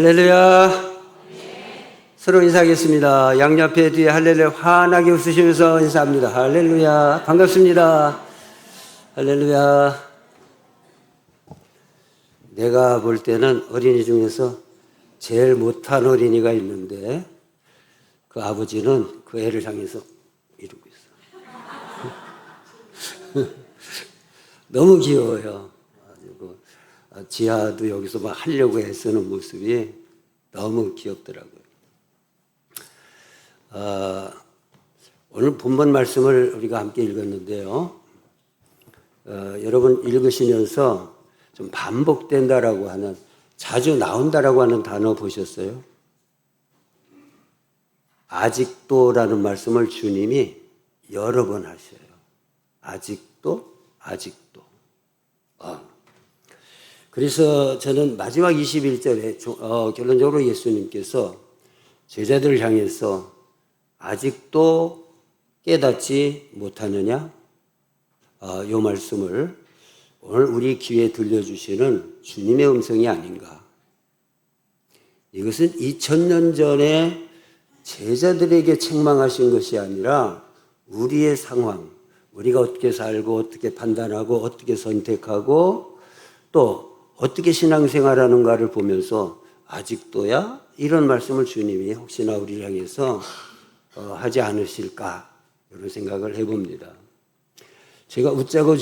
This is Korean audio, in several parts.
할렐루야. 서로 인사하겠습니다. 양옆에 뒤에 할렐루야 환하게 웃으시면서 인사합니다. 할렐루야. 반갑습니다. 할렐루야. 내가 볼 때는 어린이 중에서 제일 못한 어린이가 있는데 그 아버지는 그 애를 향해서 이러고 있어요. 너무 귀여워요. 지하도 여기서 막 하려고 애쓰는 모습이 너무 귀엽더라고요. 오늘 본문 말씀을 우리가 함께 읽었는데요. 여러분 읽으시면서 좀 반복된다라고 하는, 자주 나온다라고 하는 단어 보셨어요? 아직도라는 말씀을 주님이 여러 번 하셔요. 아직도, 아직도. 그래서 저는 마지막 21절에 결론적으로 예수님께서 제자들을 향해서 아직도 깨닫지 못하느냐? 이 말씀을 오늘 우리 귀에 들려주시는 주님의 음성이 아닌가. 이것은 2000년 전에 제자들에게 책망하신 것이 아니라 우리의 상황, 우리가 어떻게 살고 어떻게 판단하고 어떻게 선택하고 또 어떻게 신앙생활하는가를 보면서 아직도야? 이런 말씀을 주님이 혹시나 우리를 향해서 하지 않으실까 이런 생각을 해봅니다. 제가 웃자고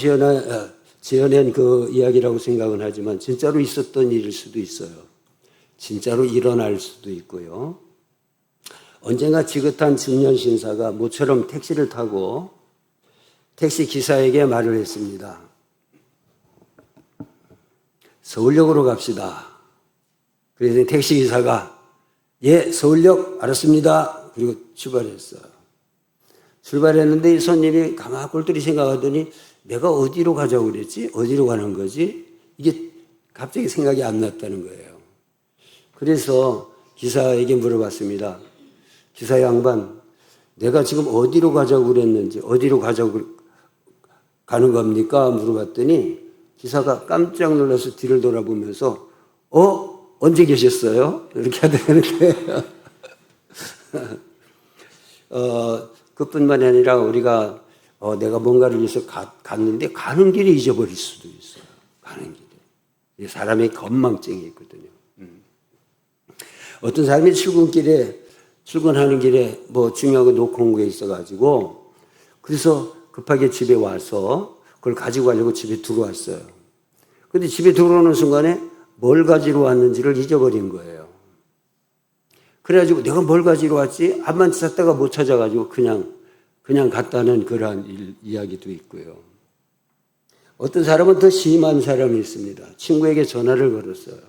지어낸 그 이야기라고 생각은 하지만 진짜로 있었던 일일 수도 있어요. 진짜로 일어날 수도 있고요. 언젠가 지긋한 중년 신사가 모처럼 택시를 타고 택시 기사에게 말을 했습니다. 서울역으로 갑시다. 그래서 택시기사가 예, 서울역 알았습니다. 그리고 출발했어요. 출발했는데 이 손님이 가만 꼴뚜리 생각하더니 내가 어디로 가자고 그랬지? 어디로 가는 거지? 이게 갑자기 생각이 안 났다는 거예요. 그래서 기사에게 물어봤습니다. 기사 양반, 내가 지금 어디로 가자고 그랬는지, 어디로 가자고 가는 겁니까? 물어봤더니 기사가 깜짝 놀라서 뒤를 돌아보면서 언제 계셨어요? 이렇게 하더라는 거예요. 그뿐만이 아니라 우리가 내가 뭔가를 위해서 갔는데 가는 길에 잊어버릴 수도 있어요. 가는 길에. 사람의 건망증이 있거든요. 어떤 사람이 출근하는 길에 뭐 중요한 거 놓고 온 게 있어가지고 그래서 급하게 집에 와서 그걸 가지고 가려고 집에 들어왔어요. 근데 집에 들어오는 순간에 뭘 가지러 왔는지를 잊어버린 거예요. 그래가지고 내가 뭘 가지러 왔지? 앞만 찾다가 못 찾아가지고 그냥 갔다는 그러한 이야기도 있고요. 어떤 사람은 더 심한 사람이 있습니다. 친구에게 전화를 걸었어요.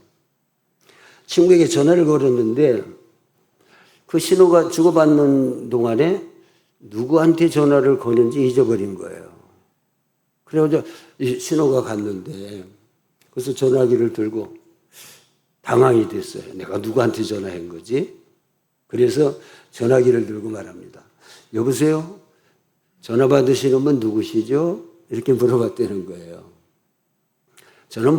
친구에게 전화를 걸었는데 그 신호가 주고받는 동안에 누구한테 전화를 거는지 잊어버린 거예요. 그래서 신호가 갔는데 그래서 전화기를 들고 당황이 됐어요. 내가 누구한테 전화한 거지? 그래서 전화기를 들고 말합니다. 여보세요? 전화 받으시는 분 누구시죠? 이렇게 물어봤다는 거예요. 저는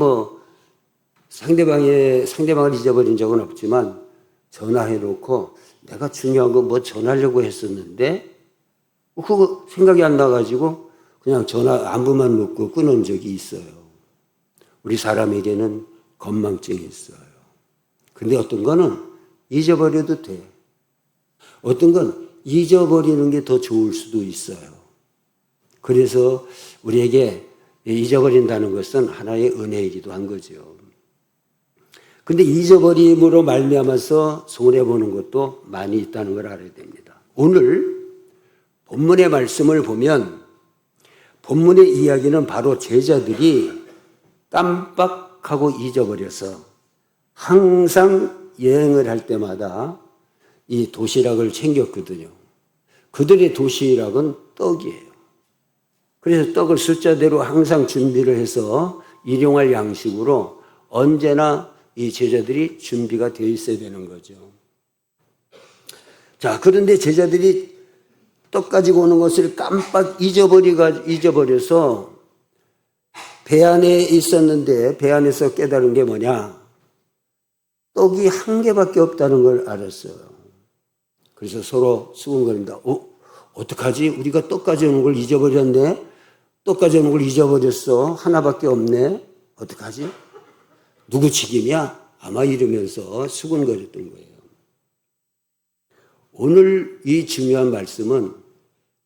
상대방을 잊어버린 적은 없지만 전화해놓고 내가 중요한 거 뭐 전하려고 했었는데 그거 생각이 안 나가지고 그냥 전화 안부만 묻고 끊은 적이 있어요. 우리 사람에게는 건망증이 있어요. 근데 어떤 거는 잊어버려도 돼. 어떤 건 잊어버리는 게 더 좋을 수도 있어요. 그래서 우리에게 잊어버린다는 것은 하나의 은혜이기도 한 거죠. 근데 잊어버림으로 말미암아서 손해보는 것도 많이 있다는 걸 알아야 됩니다. 오늘 본문의 말씀을 보면 본문의 이야기는 바로 제자들이 깜빡하고 잊어버려서 항상 여행을 할 때마다 이 도시락을 챙겼거든요. 그들의 도시락은 떡이에요. 그래서 떡을 숫자대로 항상 준비를 해서 일용할 양식으로 언제나 이 제자들이 준비가 되어 있어야 되는 거죠. 자, 그런데 제자들이 떡 가지고 오는 것을 깜빡 잊어버려서 배 안에 있었는데 배 안에서 깨달은 게 뭐냐? 떡이 한 개밖에 없다는 걸 알았어요. 그래서 서로 수군거립니다. 어떡하지? 우리가 떡 가져오는 걸 잊어버렸네? 떡 가져오는 걸 잊어버렸어. 하나밖에 없네? 어떡하지? 누구 책임이야? 아마 이러면서 수군거렸던 거예요. 오늘 이 중요한 말씀은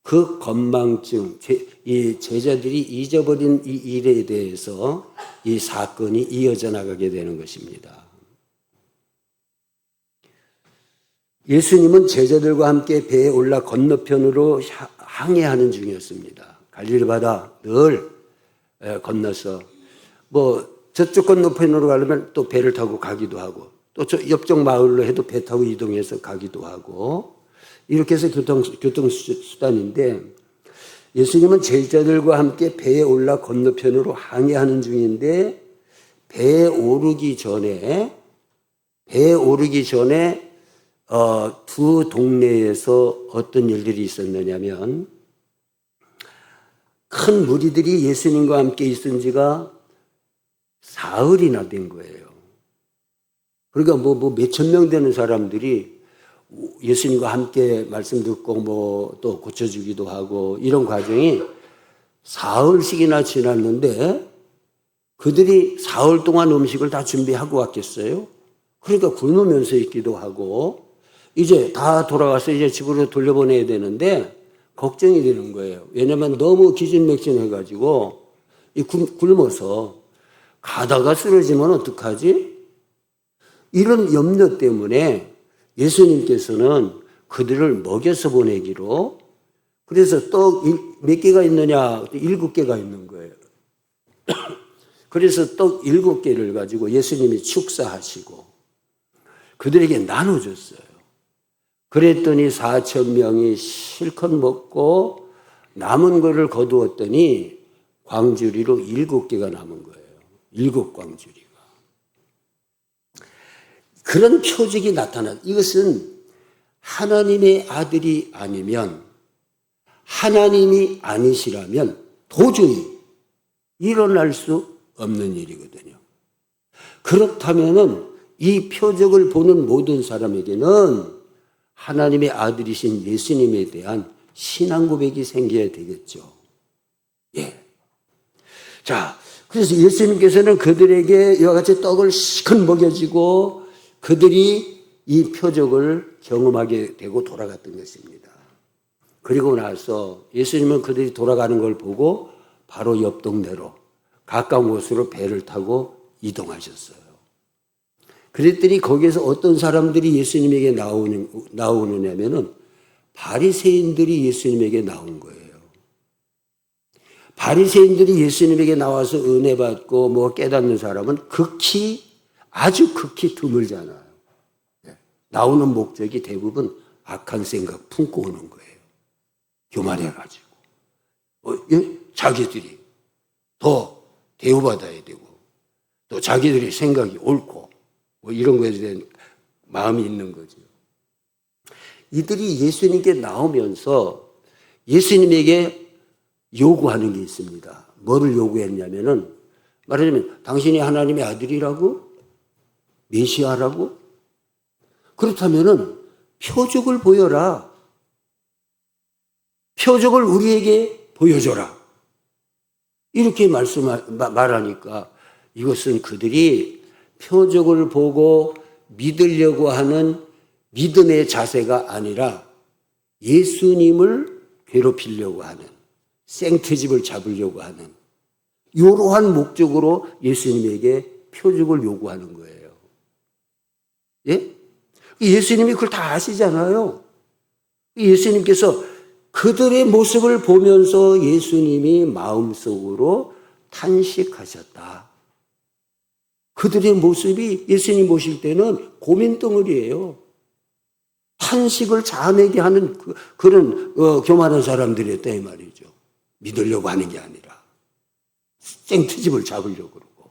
그 건망증, 이 제자들이 잊어버린 이 일에 대해서 이 사건이 이어져 나가게 되는 것입니다. 예수님은 제자들과 함께 배에 올라 건너편으로 항해하는 중이었습니다. 갈릴리 바다 늘 건너서 저쪽 건너편으로 가려면 또 배를 타고 가기도 하고 또 저 옆쪽 마을로 해도 배 타고 이동해서 가기도 하고 이렇게 해서 교통수단인데 예수님은 제자들과 함께 배에 올라 건너편으로 항해하는 중인데 배에 오르기 전에 두 동네에서 어떤 일들이 있었느냐면 큰 무리들이 예수님과 함께 있은 지가 사흘이나 된 거예요. 그러니까 몇천 명 되는 사람들이 예수님과 함께 말씀 듣고 또 고쳐주기도 하고 이런 과정이 사흘씩이나 지났는데 그들이 사흘 동안 음식을 다 준비하고 왔겠어요? 그러니까 굶으면서 있기도 하고 이제 다 돌아가서 이제 집으로 돌려보내야 되는데 걱정이 되는 거예요. 왜냐하면 너무 기진맥진해가지고 굶어서 가다가 쓰러지면 어떡하지? 이런 염려 때문에 예수님께서는 그들을 먹여서 보내기로 그래서 떡 몇 개가 있느냐? 7개가 있는 거예요. 그래서 떡 7개를 가지고 예수님이 축사하시고 그들에게 나눠줬어요. 그랬더니 4,000명이 실컷 먹고 남은 거를 거두었더니 광주리로 7개가 남은 거예요. 7광주리가. 그런 표적이 나타난 이것은 하나님의 아들이 아니면 하나님이 아니시라면 도저히 일어날 수 없는 일이거든요. 그렇다면은 이 표적을 보는 모든 사람에게는 하나님의 아들이신 예수님에 대한 신앙 고백이 생겨야 되겠죠. 예. 자, 그래서 예수님께서는 그들에게 이와 같이 떡을 실컷 먹여주고 그들이 이 표적을 경험하게 되고 돌아갔던 것입니다. 그리고 나서 예수님은 그들이 돌아가는 걸 보고 바로 옆 동네로 가까운 곳으로 배를 타고 이동하셨어요. 그랬더니 거기에서 어떤 사람들이 예수님에게 나오느냐면은 바리새인들이 예수님에게 나온 거예요. 바리새인들이 예수님에게 나와서 은혜 받고 깨닫는 사람은 아주 극히 드물잖아요. 나오는 목적이 대부분 악한 생각 품고 오는 거예요. 교만해가지고. 자기들이 더 대우받아야 되고 또 자기들의 생각이 옳고 이런 것에 대한 마음이 있는 거죠. 이들이 예수님께 나오면서 예수님에게 요구하는 게 있습니다. 뭐를 요구했냐면은 말하자면 당신이 하나님의 아들이라고? 메시아라고? 그렇다면은 표적을 보여라. 표적을 우리에게 보여줘라. 이렇게 말하니까 이것은 그들이 표적을 보고 믿으려고 하는 믿음의 자세가 아니라 예수님을 괴롭히려고 하는 생트집을 잡으려고 하는 이러한 목적으로 예수님에게 표적을 요구하는 거예요. 예? 예수님이 그걸 다 아시잖아요. 예수님께서 그들의 모습을 보면서 예수님이 마음속으로 탄식하셨다. 그들의 모습이 예수님 보실 때는 고민덩어리예요. 탄식을 자아내게 하는 그런 교만한 사람들이었다 이 말이죠. 믿으려고 하는 게 아니라 생트집을 잡으려고 그러고.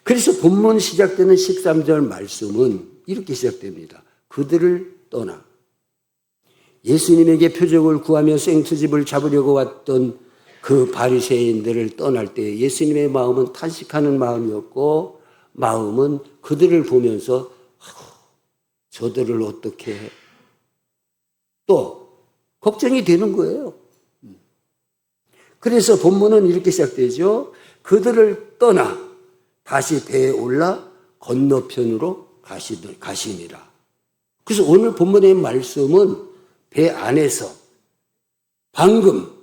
그래서 본문 시작되는 13절 말씀은 이렇게 시작됩니다. 그들을 떠나 예수님에게 표적을 구하며 생트집을 잡으려고 왔던 그 바리새인들을 떠날 때 예수님의 마음은 탄식하는 마음이었고, 마음은 그들을 보면서 저들을 어떻게 해? 또 걱정이 되는 거예요. 그래서 본문은 이렇게 시작되죠. 그들을 떠나 다시 배에 올라 건너편으로 가시니라. 그래서 오늘 본문의 말씀은 배 안에서 방금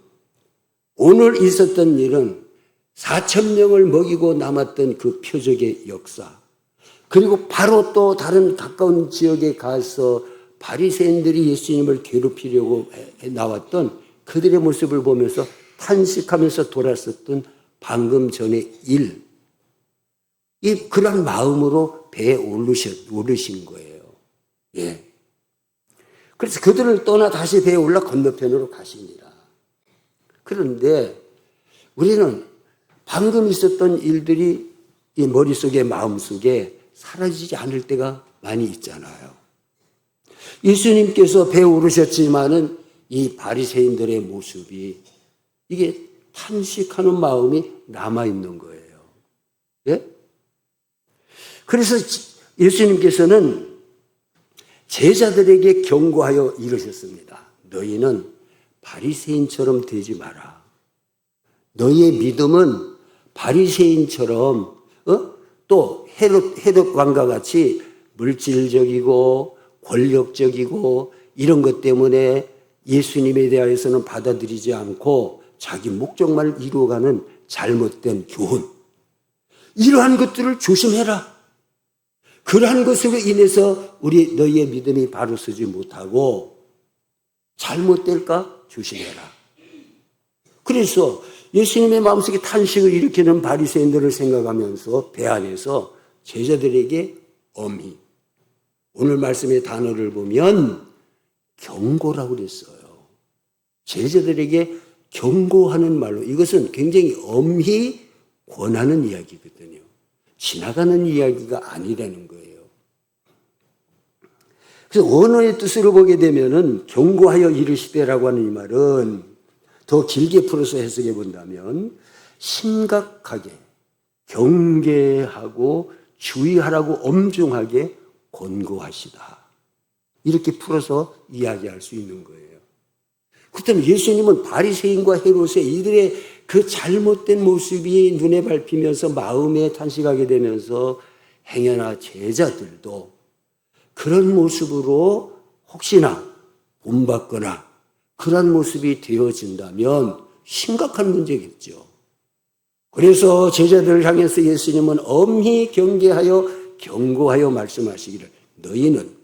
오늘 있었던 일은 4,000명을 먹이고 남았던 그 표적의 역사, 그리고 바로 또 다른 가까운 지역에 가서 바리새인들이 예수님을 괴롭히려고 나왔던 그들의 모습을 보면서 탄식하면서 돌았었던 방금 전의 일, 그런 마음으로 배에 오르신 거예요. 예. 그래서 그들을 떠나 다시 배에 올라 건너편으로 가시니라. 그런데 우리는 방금 있었던 일들이 이 머릿속에 마음속에 사라지지 않을 때가 많이 있잖아요. 예수님께서 배에 오르셨지만은 이 바리새인들의 모습이 이게 탄식하는 마음이 남아있는 거예요. 예? 그래서 예수님께서는 제자들에게 경고하여 이르셨습니다. 너희는 바리새인처럼 되지 마라. 너희의 믿음은 바리새인처럼 또 헤롯 왕과 같이 물질적이고 권력적이고 이런 것 때문에 예수님에 대하여서는 받아들이지 않고 자기 목적만을 이루어가는 잘못된 교훈, 이러한 것들을 조심해라. 그러한 것으로 인해서 너희의 믿음이 바로 서지 못하고 잘못될까 조심해라. 그래서 예수님의 마음속에 탄식을 일으키는 바리새인들을 생각하면서 배 안에서 제자들에게 엄히, 오늘 말씀의 단어를 보면 경고라고 그랬어요. 제자들에게 경고하는 말로, 이것은 굉장히 엄히 권하는 이야기거든요. 지나가는 이야기가 아니라는 거예요. 그래서 원어의 뜻으로 보게 되면은 경고하여 이르시되라고 하는 이 말은 더 길게 풀어서 해석해 본다면 심각하게 경계하고 주의하라고 엄중하게 권고하시다, 이렇게 풀어서 이야기할 수 있는 거예요. 그렇다면 예수님은 바리새인과 헤롯의 이들의 그 잘못된 모습이 눈에 밟히면서 마음에 탄식하게 되면서 행여나 제자들도 그런 모습으로 혹시나 본받거나 그런 모습이 되어진다면 심각한 문제겠죠. 그래서 제자들을 향해서 예수님은 엄히 경계하여 경고하여 말씀하시기를, 너희는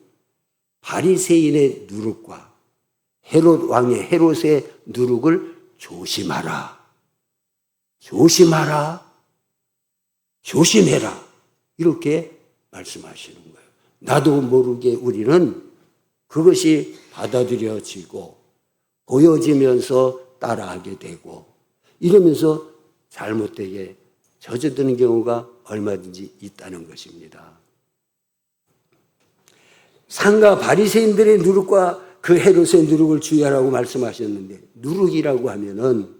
바리새인의 누룩과 헤롯 왕의 헤롯의 누룩을 조심하라. 조심하라. 조심해라. 이렇게 말씀하시는 거예요. 나도 모르게 우리는 그것이 받아들여지고 보여지면서 따라하게 되고 이러면서 잘못되게 젖어드는 경우가 얼마든지 있다는 것입니다. 상가 바리새인들의 누룩과 그 헤롯의 누룩을 주의하라고 말씀하셨는데, 누룩이라고 하면은,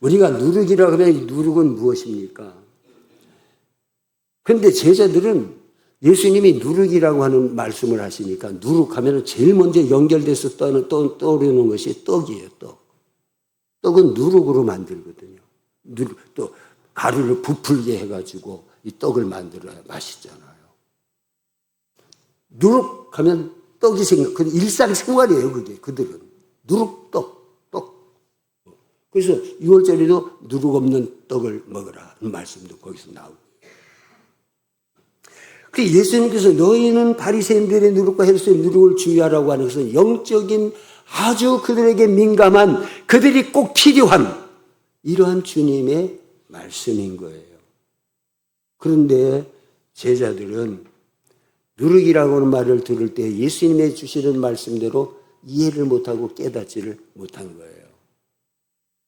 우리가 누룩이라고 하면 이 누룩은 무엇입니까? 그런데 제자들은 예수님이 누룩이라고 하는 말씀을 하시니까 누룩하면 제일 먼저 연결돼서 떠오르는 것이 떡이에요, 떡. 떡은 누룩으로 만들거든요. 또 가루를 부풀게 해가지고 이 떡을 만들어야 맛있잖아요. 누룩하면 떡이 일상생활이에요, 그게. 그들은. 누룩떡, 떡. 그래서 6월절에도 누룩 없는 떡을 먹으라 하는 말씀도 거기서 나오고. 예수님께서 너희는 바리새인들의 누룩과 헤롯의 누룩을 주의하라고 하는 것은 영적인 아주 그들에게 민감한, 그들이 꼭 필요한 이러한 주님의 말씀인 거예요. 그런데 제자들은 누룩이라고 하는 말을 들을 때 예수님의 주시는 말씀대로 이해를 못하고 깨닫지를 못한 거예요.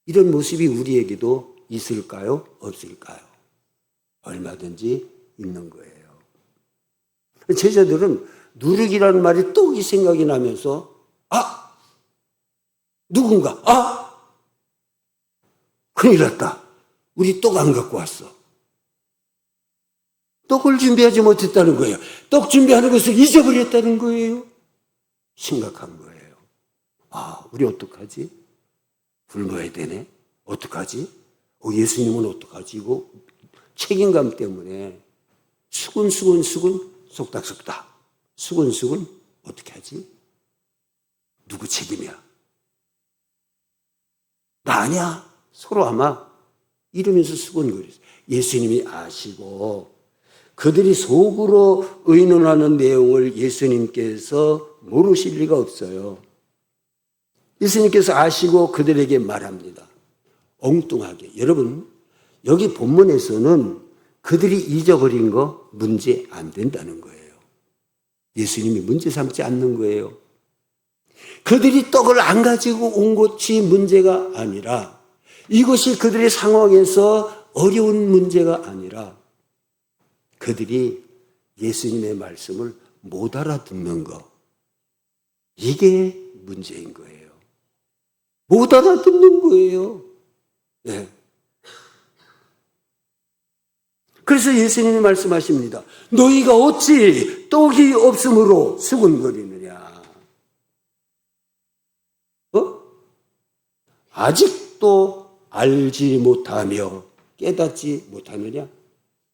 이런 모습이 우리에게도 있을까요? 없을까요? 얼마든지 있는 거예요. 제자들은 누룩이라는 말이 떡이 생각이 나면서 누군가 큰일 났다. 우리 떡 안 갖고 왔어. 떡을 준비하지 못했다는 거예요. 떡 준비하는 것을 잊어버렸다는 거예요. 심각한 거예요. 아, 우리 어떡하지? 굶어야 되네. 어떡하지? 예수님은 어떡하지? 이거 책임감 때문에 수근수근 속닥속닥 수근수근 어떻게 하지? 누구 책임이야? 나 아니야? 서로 아마 이러면서 수근거렸어요. 예수님이 아시고 그들이 속으로 의논하는 내용을 예수님께서 모르실 리가 없어요. 예수님께서 아시고 그들에게 말합니다. 엉뚱하게. 여러분, 여기 본문에서는 그들이 잊어버린 거 문제 안 된다는 거예요. 예수님이 문제 삼지 않는 거예요. 그들이 떡을 안 가지고 온 것이 문제가 아니라 이것이 그들의 상황에서 어려운 문제가 아니라 그들이 예수님의 말씀을 못 알아듣는 거. 이게 문제인 거예요. 못 알아듣는 거예요. 네. 그래서 예수님이 말씀하십니다. 너희가 어찌 떡이 없으므로 수군거리느냐. 아직도 알지 못하며 깨닫지 못하느냐?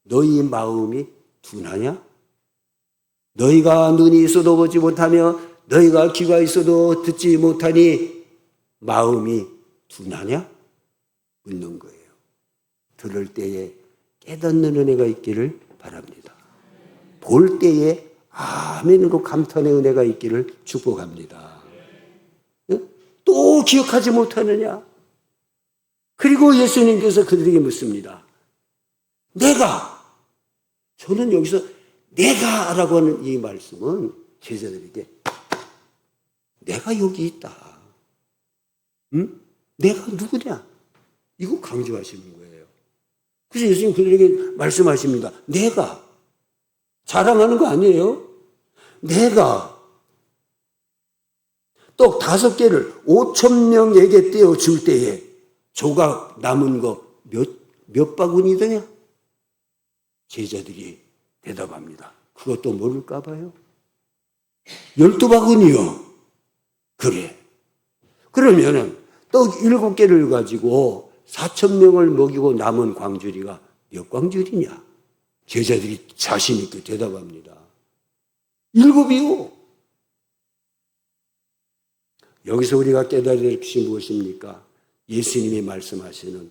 너희 마음이 둔하냐? 너희가 눈이 있어도 보지 못하며 너희가 귀가 있어도 듣지 못하니 마음이 둔하냐? 묻는 거예요. 들을 때에 깨닫는 은혜가 있기를 바랍니다. 볼 때에 아멘으로 감탄의 은혜가 있기를 축복합니다. 또 기억하지 못하느냐? 그리고 예수님께서 그들에게 묻습니다. 저는 여기서 내가라고 하는 이 말씀은 제자들에게 내가 여기 있다. 응? 내가 누구냐? 이거 강조하시는 거예요. 그래서 예수님 그들에게 말씀하십니다. 내가 자랑하는 거 아니에요? 내가 떡 5개를 5,000명에게 떼어줄 때에 조각 남은 거 몇 바구니 되냐? 제자들이 대답합니다. 그것도 모를까 봐요. 12바구니요. 그래. 그러면은 떡 7개를 가지고 4,000명을 먹이고 남은 광주리가 몇 광주리냐? 제자들이 자신 있게 대답합니다. 7이요. 여기서 우리가 깨달아야 될 것이 무엇입니까? 예수님이 말씀하시는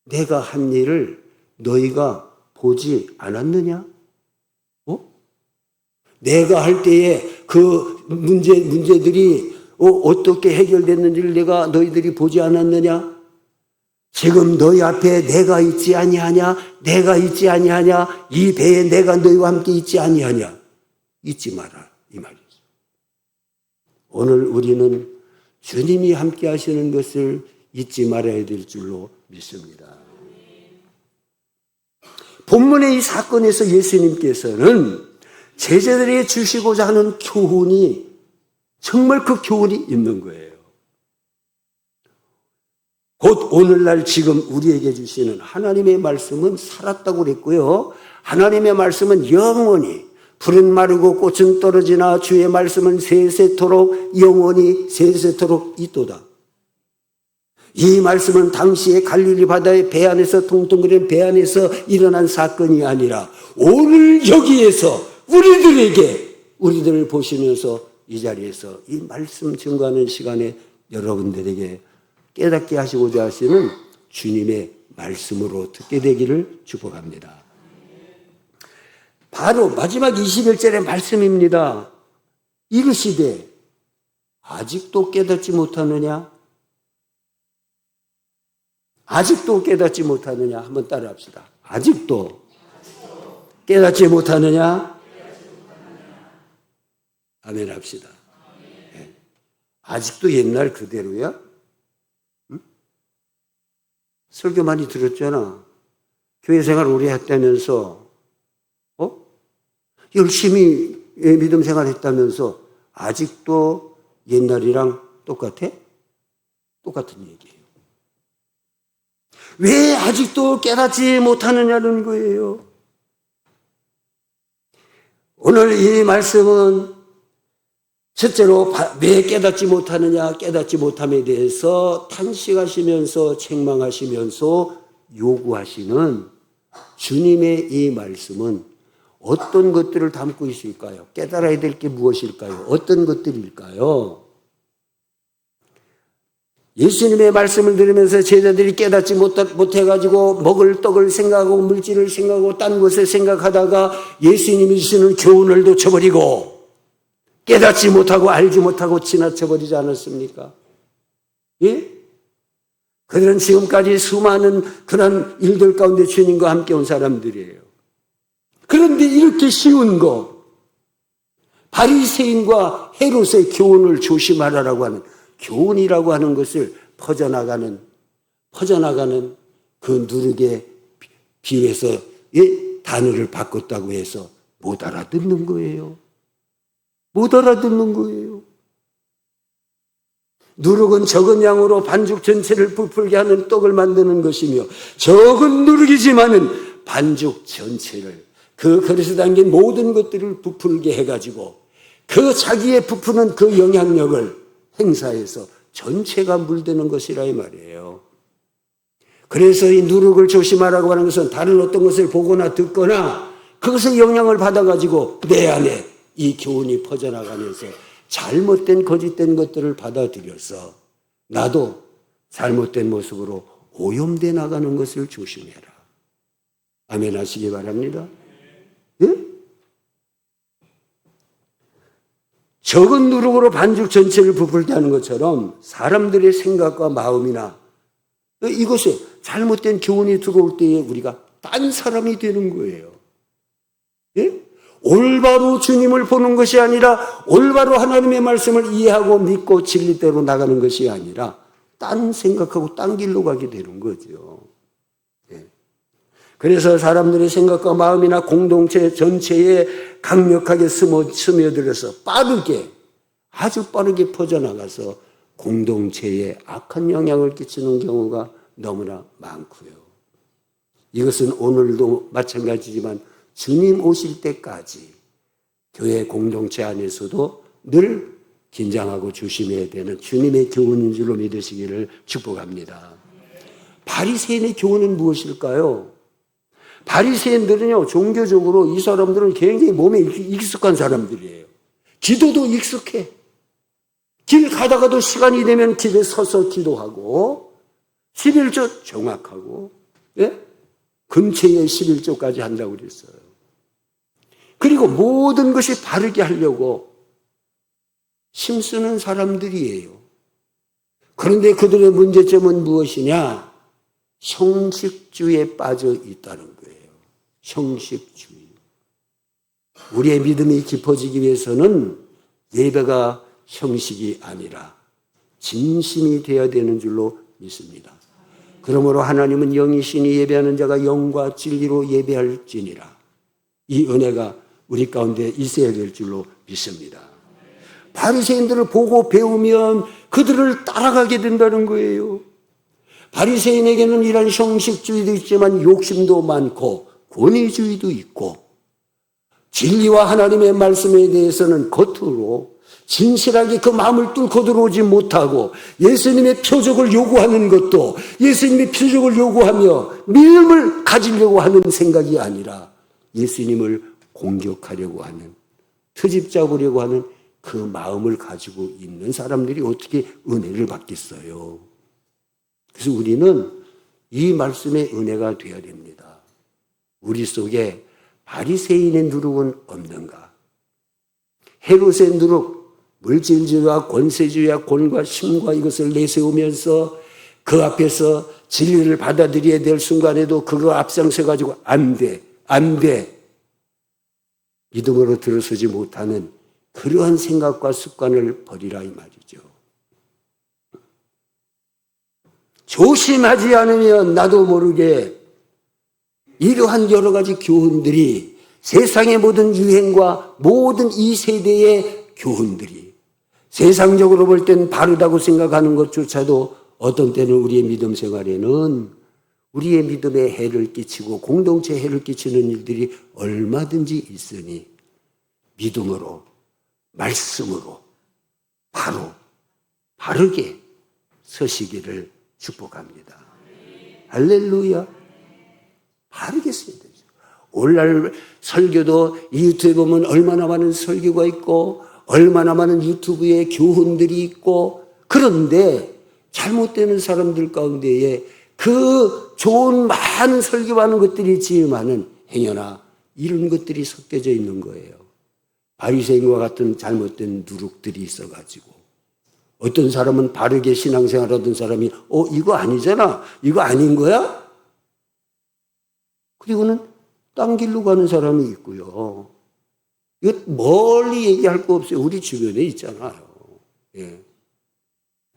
내가 한 일을 너희가 보지 않았느냐? 내가 할 때에 그 문제들이 어떻게 해결됐는지를 너희들이 보지 않았느냐? 지금 너희 앞에 내가 있지 아니하냐? 내가 있지 아니하냐? 이 배에 내가 너희와 함께 있지 아니하냐? 잊지 마라 이 말이죠. 오늘 우리는 주님이 함께 하시는 것을 잊지 말아야 될 줄로 믿습니다. 본문의 이 사건에서 예수님께서는 제자들에게 주시고자 하는 교훈이 정말 그 교훈이 있는 거예요. 곧 오늘날 지금 우리에게 주시는 하나님의 말씀은 살았다고 그랬고요. 하나님의 말씀은 영원히 풀은 마르고 꽃은 떨어지나 주의 말씀은 세세토록 영원히 세세토록 있도다. 이 말씀은 당시에 갈릴리 바다의 배 안에서 통통거리는 배 안에서 일어난 사건이 아니라 오늘 여기에서 우리들을 보시면서 이 자리에서 이 말씀 증거하는 시간에 여러분들에게 깨닫게 하시고자 하시는 주님의 말씀으로 듣게 되기를 축복합니다. 바로 마지막 21절의 말씀입니다. 이르시되 아직도 깨닫지 못하느냐? 아직도 깨닫지 못하느냐? 한번 따라합시다. 아직도 깨닫지 못하느냐? 아멘 합시다. 네. 아직도 옛날 그대로야? 응? 설교 많이 들었잖아. 교회 생활 오래 했다면서 열심히 믿음 생활 했다면서 아직도 옛날이랑 똑같아? 똑같은 얘기예요. 왜 아직도 깨닫지 못하느냐는 거예요. 오늘 이 말씀은 첫째로 왜 깨닫지 못하느냐, 깨닫지 못함에 대해서 탄식하시면서 책망하시면서 요구하시는 주님의 이 말씀은 어떤 것들을 담고 있을까요? 깨달아야 될 게 무엇일까요? 어떤 것들일까요? 예수님의 말씀을 들으면서 제자들이 깨닫지 못해가지고 먹을 떡을 생각하고 물질을 생각하고 딴 것을 생각하다가 예수님이 주시는 교훈을 놓쳐버리고 깨닫지 못하고 알지 못하고 지나쳐버리지 않았습니까? 예? 그들은 지금까지 수많은 그런 일들 가운데 주님과 함께 온 사람들이에요. 그런데 이렇게 쉬운 거, 바리새인과 헤롯의 교훈을 조심하라라고 하는 교훈이라고 하는 것을 퍼져나가는 그 누룩에 비유해서 단어를 바꿨다고 해서 못 알아듣는 거예요. 못 알아듣는 거예요. 누룩은 적은 양으로 반죽 전체를 부풀게 하는 떡을 만드는 것이며 적은 누룩이지만은 반죽 전체를 그 그릇에 담긴 모든 것들을 부풀게 해가지고 그 자기의 부푸는 그 영향력을 행사해서 전체가 물드는 것이라 이 말이에요. 그래서 이 누룩을 조심하라고 하는 것은 다른 어떤 것을 보거나 듣거나 그것의 영향을 받아가지고 내 안에 이 교훈이 퍼져나가면서 잘못된 거짓된 것들을 받아들여서 나도 잘못된 모습으로 오염돼 나가는 것을 조심해라. 아멘 하시기 바랍니다. 예? 적은 누룩으로 반죽 전체를 부풀게 하는 것처럼 사람들의 생각과 마음이나 이것이 잘못된 교훈이 들어올 때에 우리가 딴 사람이 되는 거예요. 예? 올바로 주님을 보는 것이 아니라 올바로 하나님의 말씀을 이해하고 믿고 진리대로 나가는 것이 아니라 딴 생각하고 딴 길로 가게 되는 거죠. 예. 그래서 사람들의 생각과 마음이나 공동체 전체에 강력하게 스며들어서 아주 빠르게 퍼져나가서 공동체에 악한 영향을 끼치는 경우가 너무나 많고요. 이것은 오늘도 마찬가지지만 주님 오실 때까지 교회 공동체 안에서도 늘 긴장하고 조심해야 되는 주님의 교훈인 줄로 믿으시기를 축복합니다. 바리새인의 교훈은 무엇일까요? 바리새인들은요, 종교적으로 이 사람들은 굉장히 몸에 익숙한 사람들이에요. 기도도 익숙해. 길 가다가도 시간이 되면 길에 서서 기도하고 11조 정확하고, 예? 근처에 11조까지 한다고 그랬어요. 그리고 모든 것이 바르게 하려고 힘쓰는 사람들이에요. 그런데 그들의 문제점은 무엇이냐? 형식주의에 빠져 있다는 거예요. 형식주의. 우리의 믿음이 깊어지기 위해서는 예배가 형식이 아니라 진심이 되어야 되는 줄로 믿습니다. 그러므로 하나님은 영이시니 예배하는 자가 영과 진리로 예배할지니라. 이 은혜가 우리 가운데 있어야 될 줄로 믿습니다. 바리새인들을 보고 배우면 그들을 따라가게 된다는 거예요. 바리새인에게는 이런 형식주의도 있지만 욕심도 많고 권위주의도 있고 진리와 하나님의 말씀에 대해서는 겉으로 진실하게 그 마음을 뚫고 들어오지 못하고 예수님의 표적을 요구하는 것도 예수님의 표적을 요구하며 믿음을 가지려고 하는 생각이 아니라 예수님을 공격하려고 하는, 트집잡으려고 하는 그 마음을 가지고 있는 사람들이 어떻게 은혜를 받겠어요? 그래서 우리는 이 말씀의 은혜가 되어야 됩니다. 우리 속에 바리새인의 누룩은 없는가? 헤롯의 누룩, 물질주의와 권세주의와 권과 힘과 이것을 내세우면서 그 앞에서 진리를 받아들여야 될 순간에도 그거 앞장서가지고 안 돼. 믿음으로 들어서지 못하는 그러한 생각과 습관을 버리라 이 말이죠. 조심하지 않으면 나도 모르게 이러한 여러 가지 교훈들이 세상의 모든 유행과 모든 이 세대의 교훈들이 세상적으로 볼 땐 바르다고 생각하는 것조차도 어떤 때는 우리의 믿음 생활에는 우리의 믿음에 해를 끼치고 공동체에 해를 끼치는 일들이 얼마든지 있으니 믿음으로, 말씀으로 바르게 서시기를 축복합니다. 할렐루야. 바르게 서야 되죠. 오늘날 설교도 이 유튜브에 보면 얼마나 많은 설교가 있고 얼마나 많은 유튜브에 교훈들이 있고, 그런데 잘못되는 사람들 가운데에 그 좋은 많은 설교하는 것들이 있지만은 행여나 이런 것들이 섞여져 있는 거예요. 바리새인과 같은 잘못된 누룩들이 있어가지고 어떤 사람은 바르게 신앙생활하던 사람이 이거 아니잖아, 이거 아닌 거야? 그리고는 딴 길로 가는 사람이 있고요. 이거 멀리 얘기할 거 없어요. 우리 주변에 있잖아요. 예.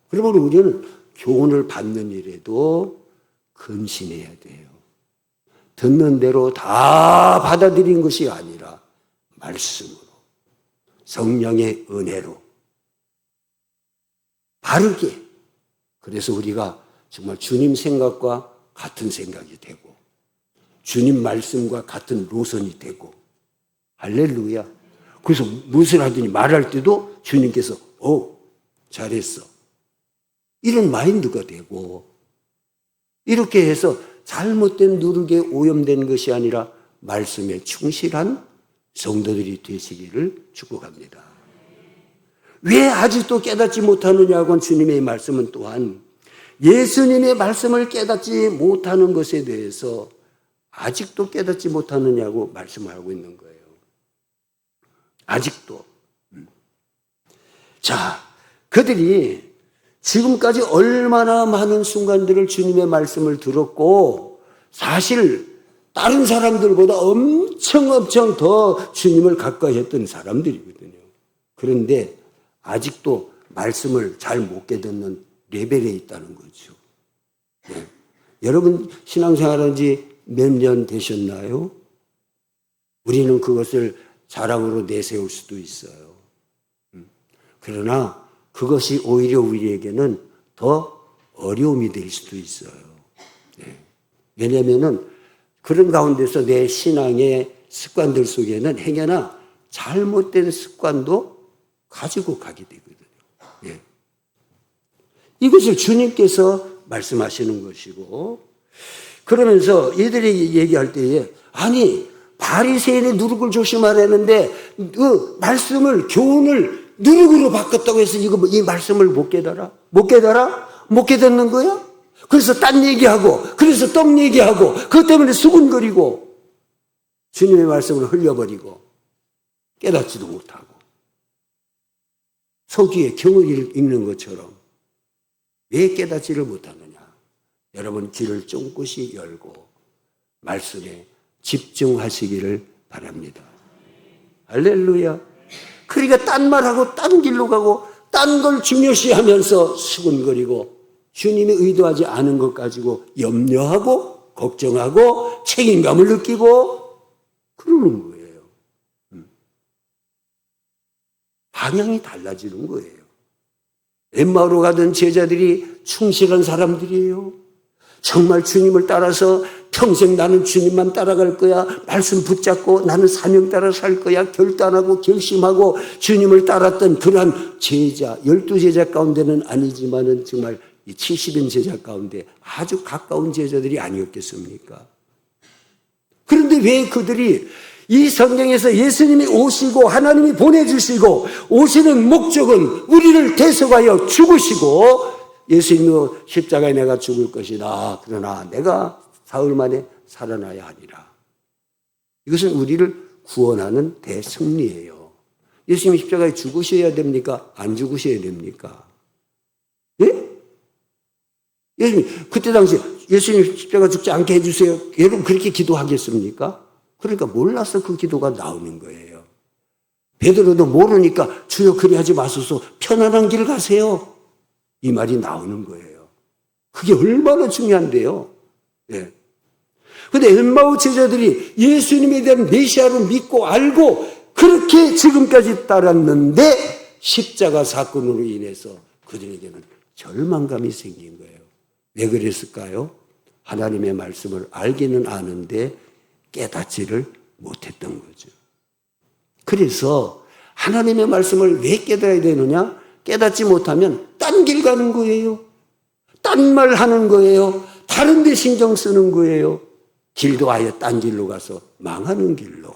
그러면 우리는 교훈을 받는 일에도 근신해야 돼요. 듣는 대로 다 받아들인 것이 아니라 말씀으로, 성령의 은혜로 바르게. 그래서 우리가 정말 주님 생각과 같은 생각이 되고 주님 말씀과 같은 노선이 되고, 할렐루야. 그래서 무엇을 하더니 말할 때도 주님께서 잘했어, 이런 마인드가 되고, 이렇게 해서 잘못된 누룩에 오염된 것이 아니라 말씀에 충실한 성도들이 되시기를 축복합니다. 왜 아직도 깨닫지 못하느냐고 주님의 말씀은 또한 예수님의 말씀을 깨닫지 못하는 것에 대해서 아직도 깨닫지 못하느냐고 말씀하고 있는 거예요. 아직도. 자, 그들이 지금까지 얼마나 많은 순간들을 주님의 말씀을 들었고, 사실 다른 사람들보다 엄청 더 주님을 가까이 했던 사람들이거든요. 그런데 아직도 말씀을 잘 못 깨닫는 레벨에 있다는 거죠. 네. 여러분 신앙생활한 지 몇 년 되셨나요? 우리는 그것을 자랑으로 내세울 수도 있어요. 그러나 그것이 오히려 우리에게는 더 어려움이 될 수도 있어요. 네. 왜냐하면 그런 가운데서 내 신앙의 습관들 속에는 행여나 잘못된 습관도 가지고 가게 되거든요. 예. 이것을 주님께서 말씀하시는 것이고, 그러면서 이들이 얘기할 때에 아니 바리새인의 누룩을 조심하라는데 그 말씀을, 교훈을 누룩으로 바꿨다고 해서 이 말씀을 못 깨달아? 못 깨닫는 거야? 그래서 딴 얘기하고, 그래서 떡 얘기하고, 그것 때문에 수군거리고 주님의 말씀을 흘려버리고 깨닫지도 못하고 서기에 경을 읽는 것처럼 왜 깨닫지를 못하느냐? 여러분 귀를 쫑긋이 열고 말씀에 집중하시기를 바랍니다. 할렐루야. 그러니까 딴 말하고 딴 길로 가고 딴 걸 중요시하면서 수군거리고 주님이 의도하지 않은 것 가지고 염려하고 걱정하고 책임감을 느끼고 그러는 거예요. 방향이 달라지는 거예요. 엠마오로 가던 제자들이 충실한 사람들이에요. 정말 주님을 따라서 평생 나는 주님만 따라갈 거야, 말씀 붙잡고 나는 사명 따라 살 거야 결단하고 결심하고 주님을 따랐던 그러한 제자, 12제자 가운데는 아니지만은 정말 이 70인 제자 가운데 아주 가까운 제자들이 아니었겠습니까? 그런데 왜 그들이 이 성경에서 예수님이 오시고 하나님이 보내주시고 오시는 목적은 우리를 대속하여 죽으시고 예수님이 십자가에 내가 죽을 것이다, 그러나 내가 사흘 만에 살아나야 하리라. 이것은 우리를 구원하는 대승리예요. 예수님이 십자가에 죽으셔야 됩니까? 안 죽으셔야 됩니까? 예? 예수님 그때 당시 예수님 십자가 죽지 않게 해주세요, 여러분 그렇게 기도하겠습니까? 그러니까 몰라서 그 기도가 나오는 거예요. 베드로도 모르니까 주여 그리하지 마소서, 편안한 길 가세요, 이 말이 나오는 거예요. 그게 얼마나 중요한데요. 예. 근데 엠마오 제자들이 예수님에 대한 메시아로 믿고 알고 그렇게 지금까지 따랐는데 십자가 사건으로 인해서 그들에게는 절망감이 생긴 거예요. 왜 그랬을까요? 하나님의 말씀을 알기는 아는데 깨닫지를 못했던 거죠. 그래서 하나님의 말씀을 왜 깨달아야 되느냐? 깨닫지 못하면 딴 길 가는 거예요. 딴 말 하는 거예요. 다른 데 신경 쓰는 거예요. 길도 아예 딴 길로 가서 망하는 길로.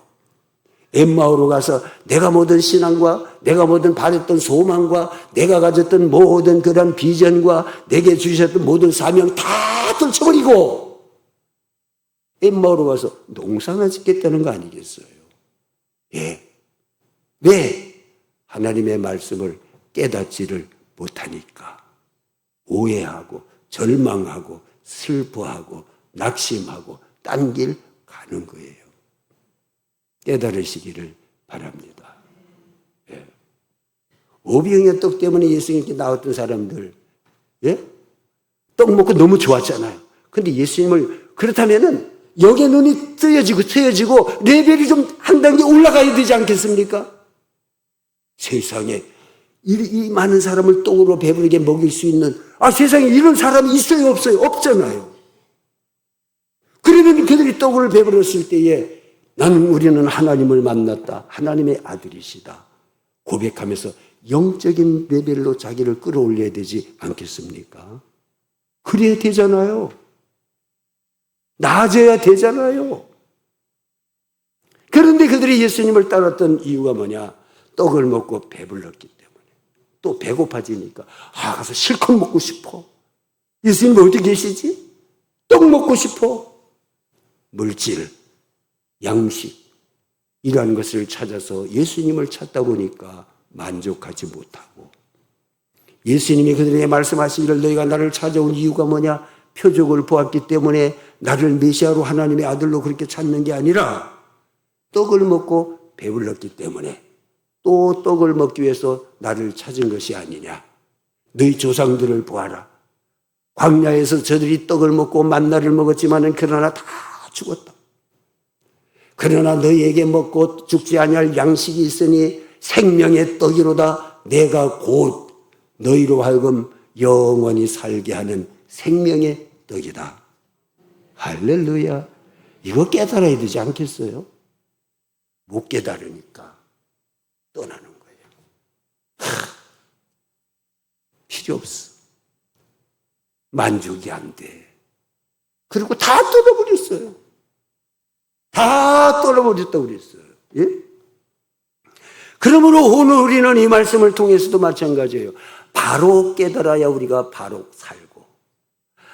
엠마오로 가서 내가 모든 신앙과 내가 모든 바랬던 소망과 내가 가졌던 모든 그런 비전과 내게 주셨던 모든 사명 다 떨쳐버리고 엠마오로 가서 농사나 짓겠다는 거 아니겠어요? 예. 왜? 하나님의 말씀을 깨닫지를 못하니까 오해하고 절망하고 슬퍼하고 낙심하고 딴 길 가는 거예요. 깨달으시기를 바랍니다. 예. 오병이어 떡 때문에 예수님께 나왔던 사람들, 예? 떡 먹고 너무 좋았잖아요. 근데 예수님을 그렇다면은 영의 눈이 트여지고 레벨이 좀 한 단계 올라가야 되지 않겠습니까? 세상에 이 많은 사람을 떡으로 배부르게 먹일 수 있는 세상에 이런 사람이 있어요 없어요? 없잖아요. 그러면 그들이 떡을 배부렸을 때에 우리는 하나님을 만났다. 하나님의 아들이시다. 고백하면서 영적인 레벨로 자기를 끌어올려야 되지 않겠습니까? 그래야 되잖아요. 나아져야 되잖아요. 그런데 그들이 예수님을 따랐던 이유가 뭐냐? 떡을 먹고 배불렀기 때문에. 또 배고파지니까 가서 실컷 먹고 싶어. 예수님 어디 계시지? 떡 먹고 싶어. 물질, 양식 이러한 것을 찾아서 예수님을 찾다 보니까 만족하지 못하고 예수님이 그들에게 말씀하시기를 너희가 나를 찾아온 이유가 뭐냐? 표적을 보았기 때문에 나를 메시아로 하나님의 아들로 그렇게 찾는 게 아니라 떡을 먹고 배불렀기 때문에 또 떡을 먹기 위해서 나를 찾은 것이 아니냐. 너희 조상들을 보아라. 광야에서 저들이 떡을 먹고 만나를 먹었지만 그러나 다 죽었다. 그러나 너희에게 먹고 죽지 아니할 양식이 있으니 생명의 떡이로다. 내가 곧 너희로 하여금 영원히 살게 하는 생명의 떡이다. 할렐루야. 이거 깨달아야 되지 않겠어요? 못 깨달으니까 떠나는 거예요. 필요 없어. 만족이 안 돼. 그리고 다 떠나버렸어요. 다 떠나버렸다고 그랬어요. 예? 그러므로 오늘 우리는 이 말씀을 통해서도 마찬가지예요. 바로 깨달아야 우리가 바로 살고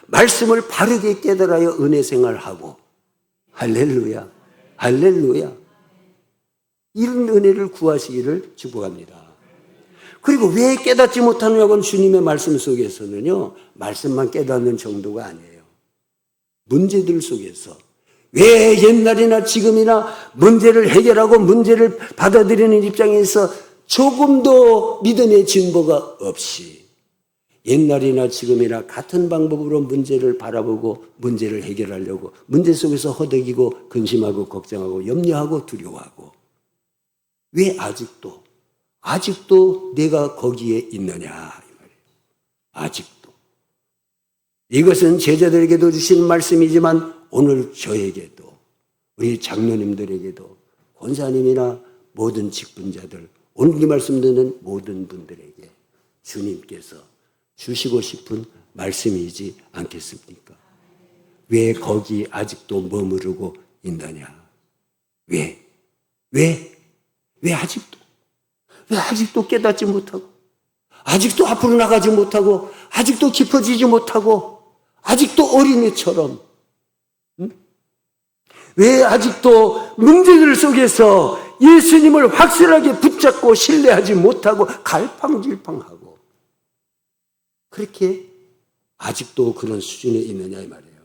말씀을 바르게 깨달아야 은혜 생활하고 할렐루야. 할렐루야. 이런 은혜를 구하시기를 축복합니다. 그리고 왜 깨닫지 못하느냐고는 주님의 말씀 속에서는요. 말씀만 깨닫는 정도가 아니에요. 문제들 속에서 왜 옛날이나 지금이나 문제를 해결하고 문제를 받아들이는 입장에서 조금도 믿음의 진보가 없이 옛날이나 지금이나 같은 방법으로 문제를 바라보고 문제를 해결하려고 문제 속에서 허덕이고 근심하고 걱정하고 염려하고 두려워하고 왜 아직도 내가 거기에 있느냐 이 말이에요. 아직도. 이것은 제자들에게도 주신 말씀이지만 오늘 저에게도 우리 장로님들에게도 권사님이나 모든 직분자들 오늘 이 말씀 듣는 모든 분들에게 주님께서 주시고 싶은 말씀이지 않겠습니까? 왜 거기 아직도 머무르고 있느냐? 왜 아직도? 왜 아직도 깨닫지 못하고 아직도 앞으로 나가지 못하고 아직도 깊어지지 못하고 아직도 어린애처럼 왜 아직도 문제들 속에서 예수님을 확실하게 붙잡고 신뢰하지 못하고 갈팡질팡하고 그렇게 아직도 그런 수준에 있느냐 이 말이에요.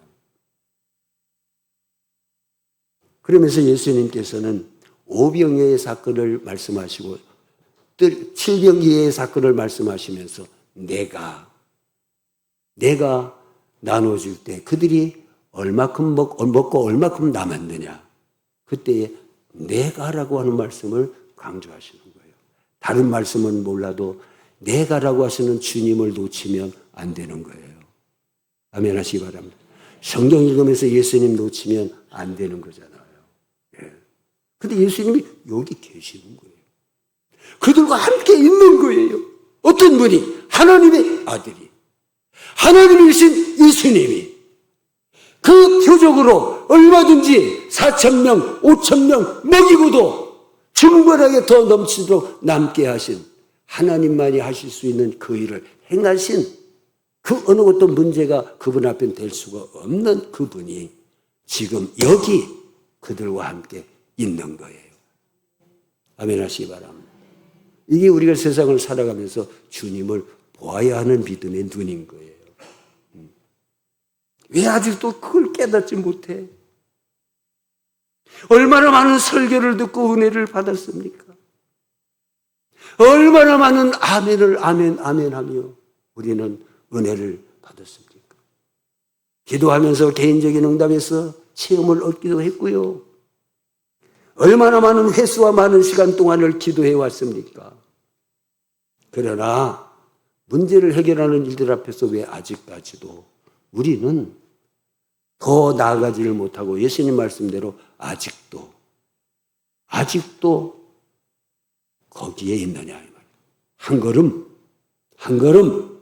그러면서 예수님께서는 오병이어의 사건을 말씀하시고 7병이어의 사건을 말씀하시면서 내가 나눠줄 때 그들이 얼마큼 먹고 얼마큼 남았느냐. 그때에 내가라고 하는 말씀을 강조하시는 거예요. 다른 말씀은 몰라도 내가라고 하시는 주님을 놓치면 안 되는 거예요. 아멘 하시기 바랍니다. 성경 읽으면서 예수님 놓치면 안 되는 거잖아요. 근데 예수님이 여기 계시는 거예요. 그들과 함께 있는 거예요. 어떤 분이? 하나님의 아들이. 하나님이신 예수님이 그 표적으로 얼마든지 4,000명, 5,000명 먹이고도 충분하게 더 넘치도록 남게 하신 하나님만이 하실 수 있는 그 일을 행하신 그 어느 것도 문제가 그분 앞엔 될 수가 없는 그분이 지금 여기 그들과 함께 있는 거예요. 아멘 하시기 바랍니다. 이게 우리가 세상을 살아가면서 주님을 보아야 하는 믿음의 눈인 거예요. 왜 아직도 그걸 깨닫지 못해? 얼마나 많은 설교를 듣고 은혜를 받았습니까? 얼마나 많은 아멘을 아멘 아멘 하며 우리는 은혜를 받았습니까? 기도하면서 개인적인 응답에서 체험을 얻기도 했고요. 얼마나 많은 횟수와 많은 시간 동안을 기도해 왔습니까? 그러나 문제를 해결하는 일들 앞에서 왜 아직까지도 우리는 더 나아가지를 못하고 예수님 말씀대로 아직도 거기에 있느냐 이 말이에요. 한 걸음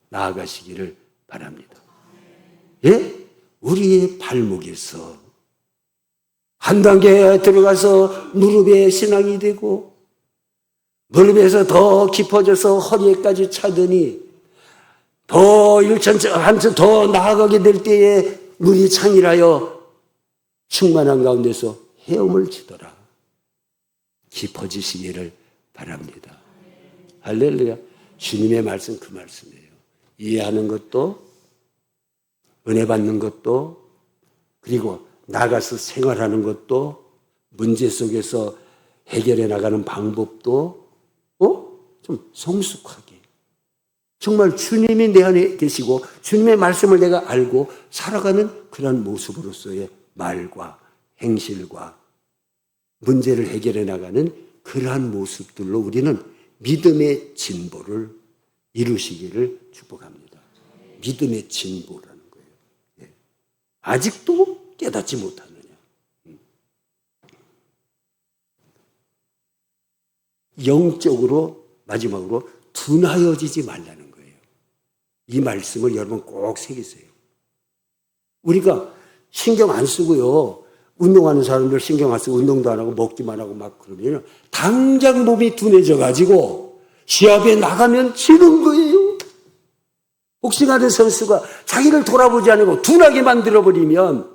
나아가시기를 바랍니다. 예? 우리의 발목에서 한 단계 들어가서 무릎에 신앙이 되고 무릎에서 더 깊어져서 허리에까지 차더니 더 한층 더 나아가게 될 때에 눈이 창일하여 충만한 가운데서 헤엄을 치더라. 깊어지시기를 바랍니다. 할렐루야. 주님의 말씀 그 말씀이에요. 이해하는 것도 은혜 받는 것도 그리고 나가서 생활하는 것도 문제 속에서 해결해 나가는 방법도 좀 성숙하게 정말 주님이 내 안에 계시고 주님의 말씀을 내가 알고 살아가는 그런 모습으로서의 말과 행실과 문제를 해결해 나가는 그러한 모습들로 우리는 믿음의 진보를 이루시기를 축복합니다. 믿음의 진보라는 거예요. 예. 아직도 깨닫지 못하느냐. 영적으로 마지막으로 둔하여지지 말라는 거예요. 이 말씀을 여러분 꼭 새기세요. 우리가 신경 안 쓰고요. 운동하는 사람들 신경 안 쓰고 운동도 안 하고 먹기만 하고 막 그러면 당장 몸이 둔해져 가지고 시합에 나가면 지는 거예요. 복싱하는 선수가 자기를 돌아보지 않고 둔하게 만들어버리면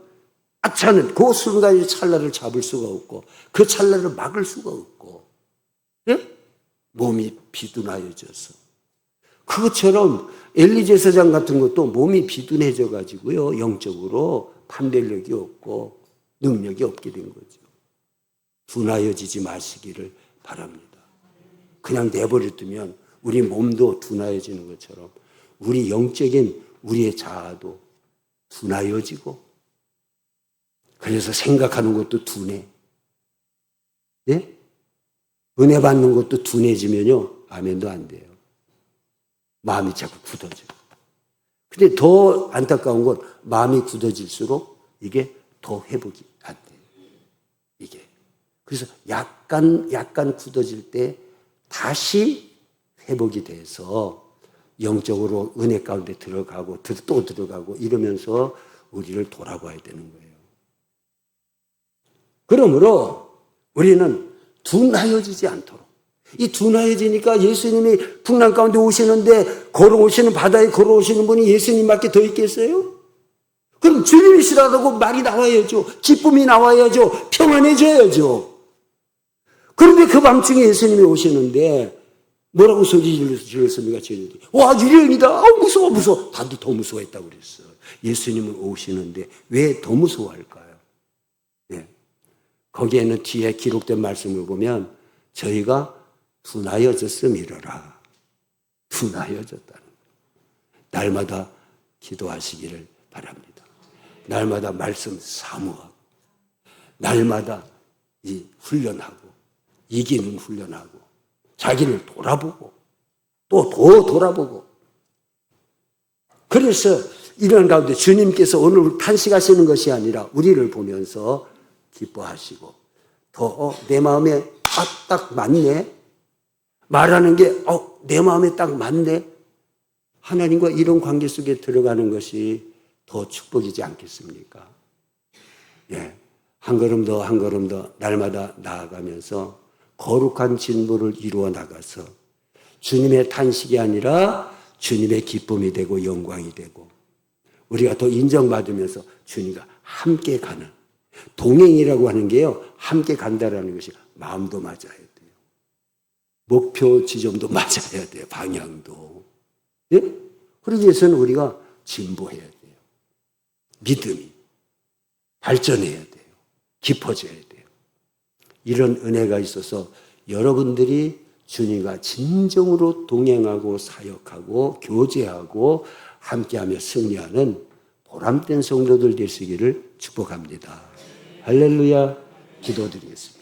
아차는 그 순간의 찰나를 잡을 수가 없고 그 찰나를 막을 수가 없고 예? 몸이 비둔하여져서 그것처럼 엘리 제사장 같은 것도 몸이 비둔해져 가지고요. 영적으로 판별력이 없고 능력이 없게 된 거죠. 둔하여지지 마시기를 바랍니다. 그냥 내버려두면 우리 몸도 둔하여지는 것처럼 우리 영적인 우리의 자아도 둔하여지고 그래서 생각하는 것도 둔해. 예? 은혜 받는 것도 둔해지면요. 아멘도 안 돼요. 마음이 자꾸 굳어져요. 근데 더 안타까운 건 마음이 굳어질수록 이게 더 회복이 안 돼요. 이게. 그래서 약간 굳어질 때 다시 회복이 돼서 영적으로 은혜 가운데 들어가고 또 들어가고 이러면서 우리를 돌아봐야 되는 거예요. 그러므로 우리는 둔하여지지 않도록 이 둔하여지니까 예수님이 풍랑 가운데 오시는데 걸어오시는 바다에 걸어오시는 분이 예수님밖에 더 있겠어요? 그럼 주님이시라고 말이 나와야죠. 기쁨이 나와야죠. 평안해져야죠. 그런데 그 밤중에 예수님이 오시는데 뭐라고 소리 질렀습니까? 와 유령이다. 무서워. 다들 더 무서워했다고 그랬어요. 예수님은 오시는데 왜 더 무서워할까요? 네. 거기에는 뒤에 기록된 말씀을 보면 저희가 둔하여졌음이러라. 둔하여졌다는 거예요. 날마다 기도하시기를 바랍니다. 날마다 말씀 사모하고 날마다 이 훈련하고 이기는 훈련하고 자기를 돌아보고 또 더 돌아보고 그래서 이런 가운데 주님께서 오늘 탄식하시는 것이 아니라 우리를 보면서 기뻐하시고 더 내 마음에 딱 맞네. 말하는 게 내 마음에 딱 맞네. 하나님과 이런 관계 속에 들어가는 것이 더 축복이지 않겠습니까? 예. 한 걸음 더 한 걸음 더 날마다 나아가면서 거룩한 진보를 이루어 나가서 주님의 탄식이 아니라 주님의 기쁨이 되고 영광이 되고 우리가 더 인정받으면서 주님과 함께 가는 동행이라고 하는 게요. 함께 간다라는 것이 마음도 맞아야 돼요. 목표 지점도 맞아야 돼요. 방향도. 예? 그러기 위해서는 우리가 진보해야 돼요. 믿음이 발전해야 돼요. 깊어져야 돼요. 이런 은혜가 있어서 여러분들이 주님과 진정으로 동행하고 사역하고 교제하고 함께하며 승리하는 보람된 성도들 되시기를 축복합니다. 할렐루야. 기도드리겠습니다.